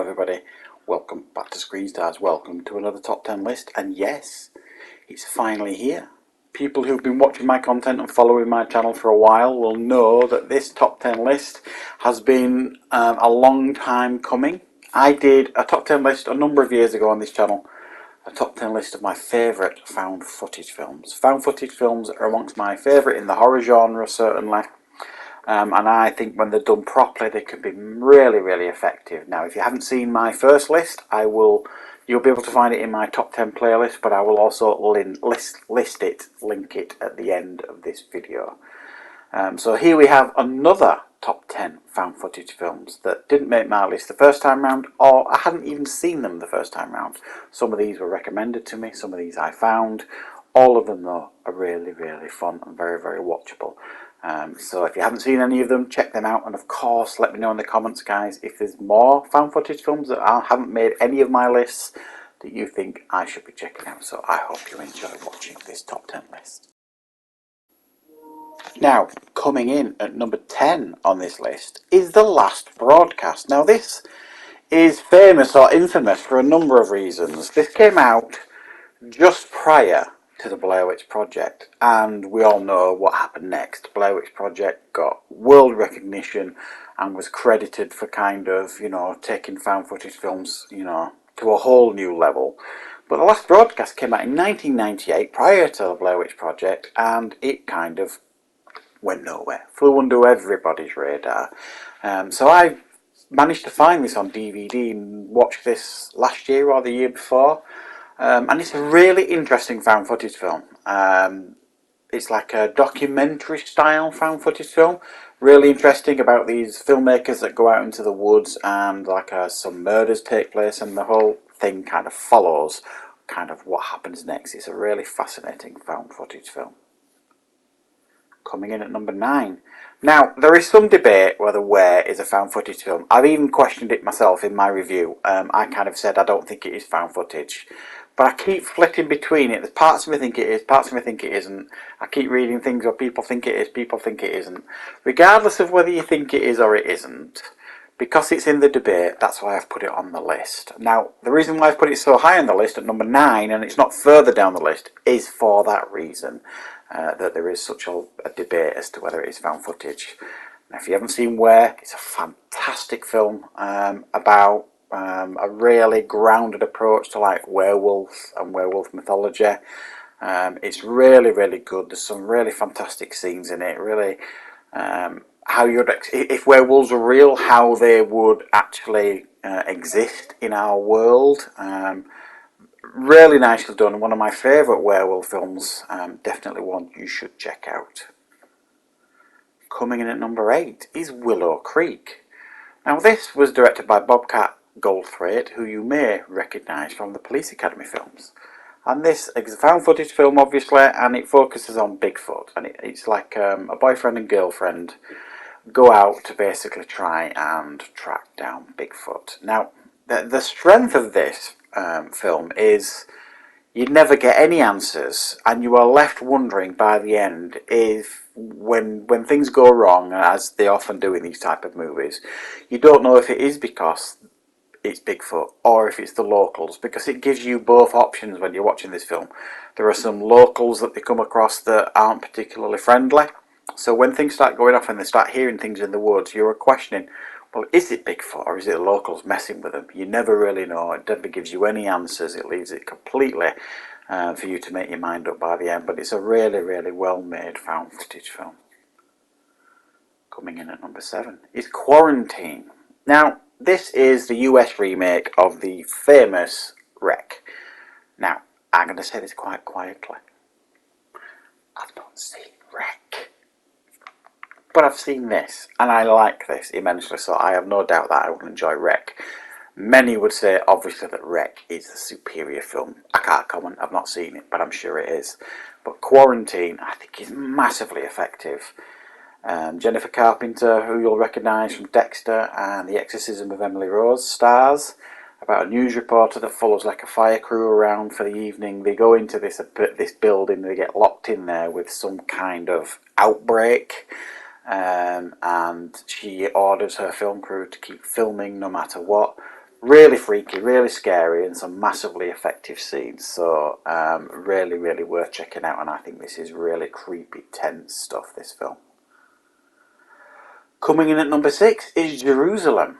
everybody, welcome back to Screenstars, welcome to another top 10 list, and yes, it's finally here. People who've been watching my content and following my channel for a while will know that this top 10 list has been a long time coming. I did a top 10 list a number of years ago on this channel, a top 10 list of my favourite found footage films. Found footage films are amongst my favourite in the horror genre, certainly. And I think when they're done properly, they can be really, really effective. Now, if you haven't seen my first list, you'll be able to find it in my top 10 playlist, but I will also link it at the end of this video. So here we have another top 10 found footage films that didn't make my list the first time round, or I hadn't even seen them the first time round. Some of these were recommended to me, some of these I found. All of them, though, are really, really fun and very, very watchable. So if you haven't seen any of them, check them out, and of course let me know in the comments, guys, if there's more found footage films that haven't made any of my lists that you think I should be checking out. So I hope you enjoy watching this top 10 list. Now, coming in at number 10 on this list is The Last Broadcast. Now, this is famous or infamous for a number of reasons. This came out just prior to the Blair Witch Project, and we all know what happened next. Blair Witch Project got world recognition and was credited for kind of, taking found footage films, to a whole new level. But The Last Broadcast came out in 1998, prior to the Blair Witch Project, and it kind of went nowhere, flew under everybody's radar. So I managed to find this on DVD and watched this last year or the year before. And it's a really interesting found footage film. It's like a documentary style found footage film. Really interesting about these filmmakers that go out into the woods and some murders take place, and the whole thing kind of follows kind of what happens next. It's a really fascinating found footage film. Coming in at number 9. Now, there is some debate whether Where is a found footage film. I've even questioned it myself in my review. I kind of said I don't think it is found footage. But I keep flitting between it. There's parts of me think it is, parts of me think it isn't. I keep reading things where people think it is, people think it isn't. Regardless of whether you think it is or it isn't, because it's in the debate, that's why I've put it on the list. Now, the reason why I've put it so high on the list at number 9, and it's not further down the list, is for that reason. That there is such a debate as to whether it is found footage. Now, if you haven't seen Where, it's a fantastic film about a really grounded approach to werewolves and werewolf mythology. It's really, really good. There's some really fantastic scenes in it. Really, how if werewolves were real, how they would actually exist in our world. Really nicely done. One of my favourite werewolf films. Definitely one you should check out. Coming in at number 8 is Willow Creek. Now, this was directed by Bobcat Goldthwait, who you may recognise from the Police Academy films. And this is a found footage film, obviously, and it focuses on Bigfoot. And it's like a boyfriend and girlfriend go out to basically try and track down Bigfoot. Now, the strength of this film is you never get any answers, and you are left wondering by the end if when things go wrong, as they often do in these type of movies, you don't know if it is because it's Bigfoot or if it's the locals, because it gives you both options when you're watching this film. There are some locals that they come across that aren't particularly friendly, so when things start going off and they start hearing things in the woods, you're questioning, well, is it Bigfoot or is it the locals messing with them? You never really know. It never gives you any answers. It leaves it completely for you to make your mind up by the end. But it's a really, really well made found footage film. Coming in at number 7 is Quarantine. Now, this is the US remake of the famous Wreck. Now, I'm going to say this quite quietly. I've not seen Wreck. But I've seen this, and I like this immensely, so I have no doubt that I will enjoy Wreck. Many would say, obviously, that Wreck is the superior film. I can't comment, I've not seen it, but I'm sure it is. But Quarantine, I think, is massively effective. Jennifer Carpenter, who you'll recognise from Dexter and The Exorcism of Emily Rose, stars about a news reporter that follows like a fire crew around for the evening. They go into this building, they get locked in there with some kind of outbreak. And she orders her film crew to keep filming no matter what. Really freaky, really scary, and some massively effective scenes. So really, really worth checking out. And I think this is really creepy, tense stuff, this film. Coming in at number 6 is Jerusalem.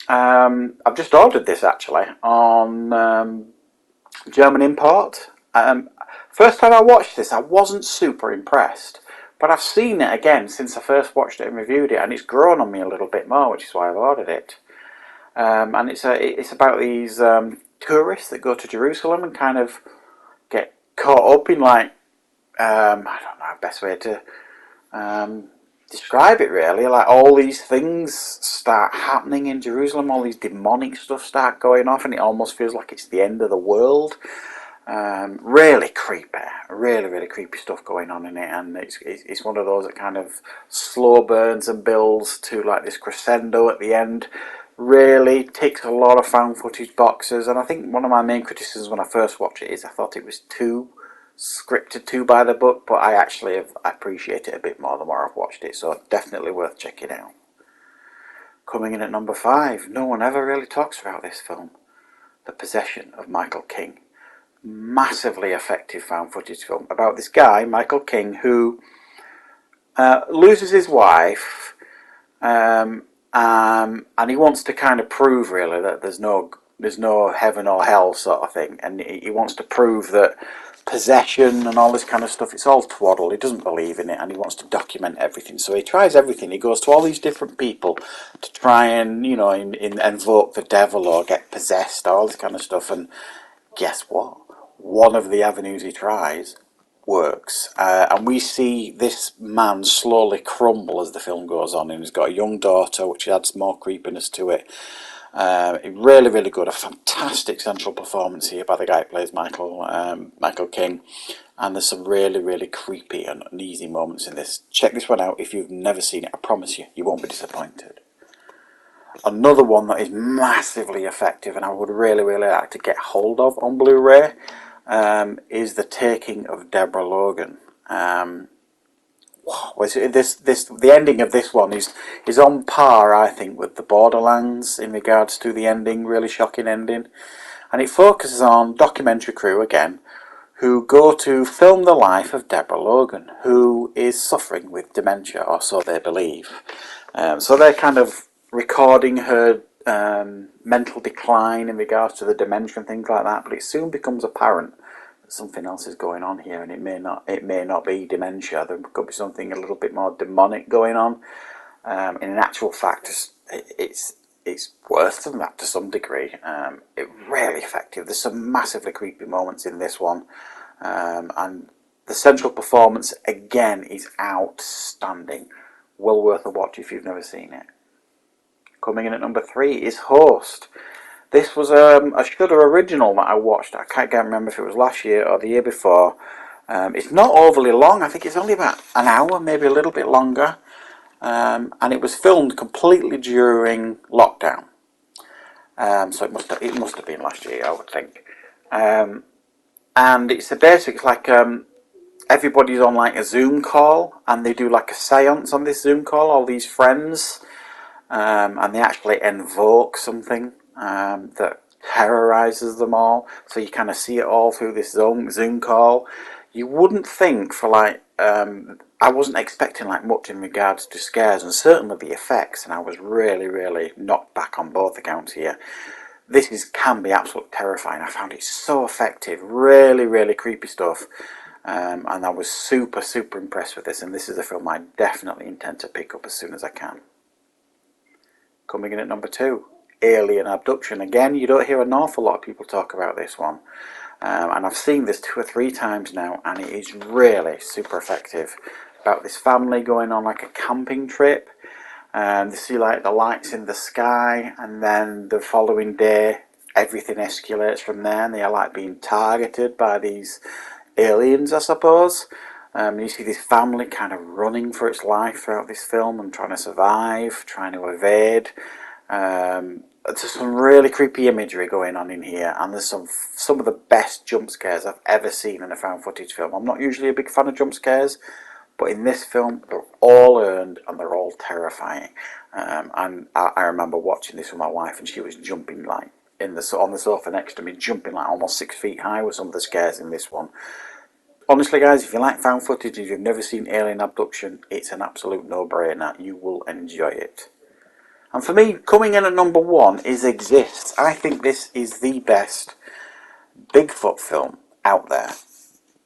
I've just ordered this actually on German import. First time I watched this, I wasn't super impressed, but I've seen it again since I first watched it and reviewed it, and it's grown on me a little bit more, which is why I've ordered it. And it's about these tourists that go to Jerusalem and kind of get caught up in like I don't know the best way to describe it really. Like all these things start happening in Jerusalem, all these demonic stuff start going off, and it almost feels like it's the end of the world. Really creepy, really creepy stuff going on in it, and it's one of those that kind of slow burns and builds to like this crescendo at the end. Really ticks a lot of found footage boxes, and I think one of my main criticisms when I first watched it is I thought it was too scripted, too by the book, but I actually have appreciated it a bit more the more I've watched it, so definitely worth checking out. Coming in at number 5, no one ever really talks about this film, The Possession of Michael King. Massively effective found footage film about this guy, Michael King, who loses his wife, and he wants to kind of prove really that there's no heaven or hell sort of thing, and he wants to prove that possession and all this kind of stuff, it's all twaddle. He doesn't believe in it, and he wants to document everything. So he tries everything. He goes to all these different people to try and invoke the devil or get possessed, all this kind of stuff. And guess what? One of the avenues he tries works, and we see this man slowly crumble as the film goes on, and he's got a young daughter, which adds more creepiness to it. Really good, a fantastic central performance here by the guy who plays Michael King, and there's some really creepy and uneasy moments in this. Check this one out if you've never seen it. I promise you won't be disappointed. Another one that is massively effective and I would really like to get hold of on Blu-ray is The Taking of Deborah Logan. The ending of this one is on par, I think, with the Borderlands in regards to the ending. Really shocking ending, and it focuses on documentary crew again, who go to film the life of Deborah Logan, who is suffering with dementia, or so they believe. So they're kind of recording her mental decline in regards to the dementia and things like that, but it soon becomes apparent that something else is going on here, and it may not be dementia. There could be something a little bit more demonic going on. In actual fact, it's worse than that to some degree. It's really effective. There's some massively creepy moments in this one, and the central performance again is outstanding. Well worth a watch if you've never seen it. Coming in at number 3 is Horst. This was a Shudder original that I watched. I can't remember if it was last year or the year before. It's not overly long. I think it's only about an hour, maybe a little bit longer. And it was filmed completely during lockdown. So it must have been last year, I would think. And it's like everybody's on like a Zoom call, and they do like a seance on this Zoom call, all these friends. And they actually invoke something that terrorizes them all. So you kind of see it all through this Zoom call. You wouldn't think for like I wasn't expecting like much in regards to scares and certainly the effects, and I was really knocked back on both accounts here. This can be absolutely terrifying. I found it so effective, really creepy stuff, and I was super impressed with this. And this is a film I definitely intend to pick up as soon as I can. Coming in at number 2, Alien Abduction. Again, you don't hear an awful lot of people talk about this one. And I've seen this 2 or 3 times now, and it is really super effective. About this family going on like a camping trip, and they see like the lights in the sky, and then the following day everything escalates from there, and they are like being targeted by these aliens, I suppose. You see this family kind of running for its life throughout this film and trying to survive, trying to evade. There's some really creepy imagery going on in here, and there's some of the best jump scares I've ever seen in a found footage film. I'm not usually a big fan of jump scares, but in this film they're all earned and they're all terrifying. And I remember watching this with my wife, and she was jumping like on the sofa next to me, jumping like almost 6 feet high with some of the scares in this one. Honestly, guys, if you like found footage and you've never seen Alien Abduction, it's an absolute no-brainer. You will enjoy it. And for me, coming in at number 1 is Exists. I think this is the best Bigfoot film out there.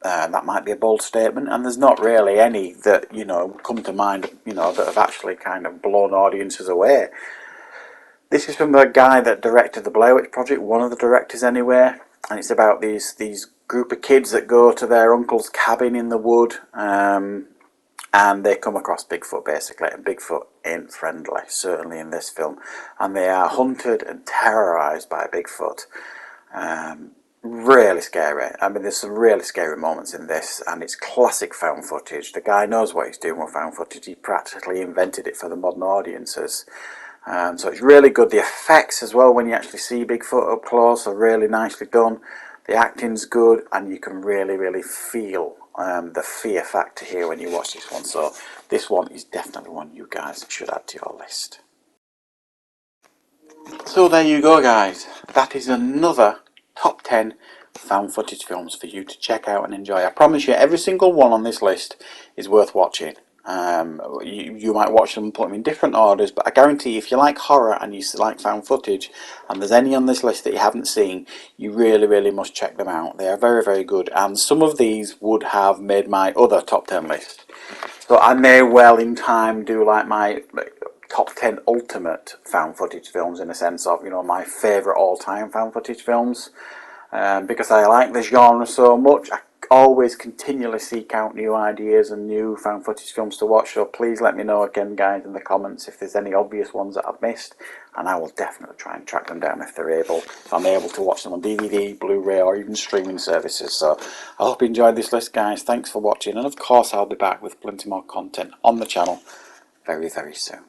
That might be a bold statement, and there's not really any that, you know, come to mind, you know, that have actually kind of blown audiences away. This is from the guy that directed the Blair Witch Project, one of the directors anyway, and it's about these group of kids that go to their uncle's cabin in the wood, and they come across Bigfoot basically, and Bigfoot ain't friendly, certainly in this film, and they are hunted and terrorised by Bigfoot. Really scary. I mean, there's some really scary moments in this, and it's classic found footage. The guy knows what he's doing with found footage. He practically invented it for the modern audiences. So it's really good. The effects as well, when you actually see Bigfoot up close, are really nicely done. The acting's good, and you can really feel the fear factor here when you watch this one. So this one is definitely one you guys should add to your list. So there you go, guys. That is another top 10 found footage films for you to check out and enjoy. I promise you, every single one on this list is worth watching. You might watch them and put them in different orders, but I guarantee if you like horror and you like found footage, and there's any on this list that you haven't seen, you really must check them out. They are very good, and some of these would have made my other top 10 list. So I may well in time do like my top 10 ultimate found footage films, in a sense of, you know, my favourite all-time found footage films. Because I like the genre so much, I always continually seek out new ideas and new found footage films to watch. So please let me know again, guys, in the comments if there's any obvious ones that I've missed, and I will definitely try and track them down if I'm able to watch them on DVD, Blu-ray, or even streaming services. So I hope you enjoyed this list, guys. Thanks for watching, and of course I'll be back with plenty more content on the channel very soon.